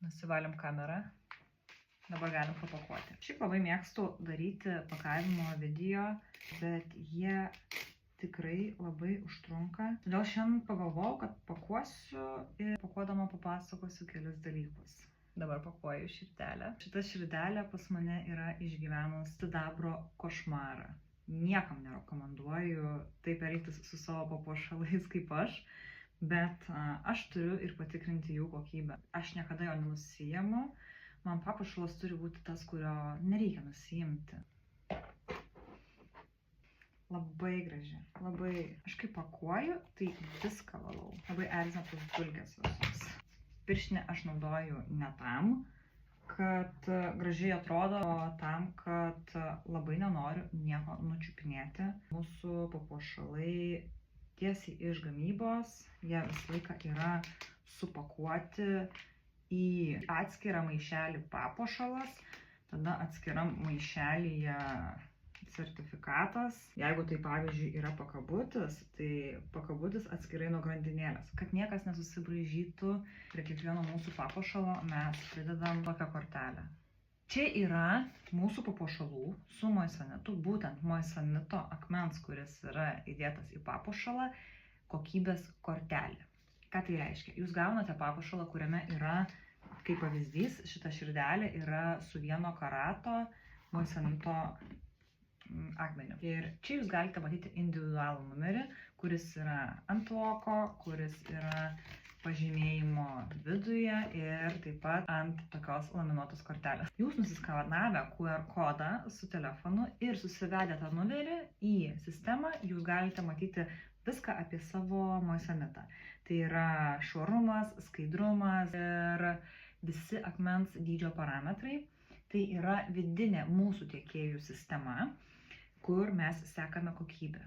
Nusivalim kamerą. Dabar galim papakuoti. Šiaip labai mėgstu daryti pakavimo video, bet jie tikrai labai užtrunka. Todėl šiandien pagalvojau, kad pakuosiu ir pakuodama papasakosiu kelis dalykus. Dabar pakuoju širdelę. Šita širdelė pas mane yra išgyvenus sidabro košmarą. Niekam nerekomenduoju taip elgtis su savo papuošalais kaip aš, bet aš turiu ir patikrinti jų kokybę. Aš niekada jo nenusiimu. Man papuošalas turi būti tas, kurio nereikia nusiimti. Labai graži, labai. Aš kai pakuoju, tai viską valau. Labai erzina tos dulkės visos. Pirštinę aš naudoju ne tam, kad gražiai atrodo, o tam, kad labai nenoriu nieko nučiupinėti. Mūsų papuošalai tiesiai iš gamybos, jie visą laiką yra supakuoti į atskirą maišelį papuošalas, tada atskiram maišelyje sertifikatas. Jeigu tai pavyzdžiui yra pakabutis, tai pakabutis atskirai nuo grandinėlės. Kad niekas nesusibraižytų, prie kiekvieno mūsų papuošalo mes pridedam tokią kortelę. Čia yra mūsų papuošalų su moisanitu, būtent moisanito akmens, kuris yra įdėtas į papuošalą, kokybės kortelė. Ką tai reiškia? Jūs gaunate papuošalą, kuriame yra, kaip pavyzdys, šita širdelė yra su 1 karato moisanito akmeniu. Ir čia jūs galite matyti individualų numerį, kuris yra ant voko, kuris yra pažymėjimo viduje ir taip pat ant tokios laminuotos kortelės. Jūs nusiskanavę QR kodą su telefonu ir susivedę tą numerį į sistemą, jūs galite matyti viską apie savo moisanitą. Tai yra švarumas, skaidrumas ir visi akmens dydžio parametrai. Tai yra vidinė mūsų tiekėjų sistema, kur mes sekame kokybę.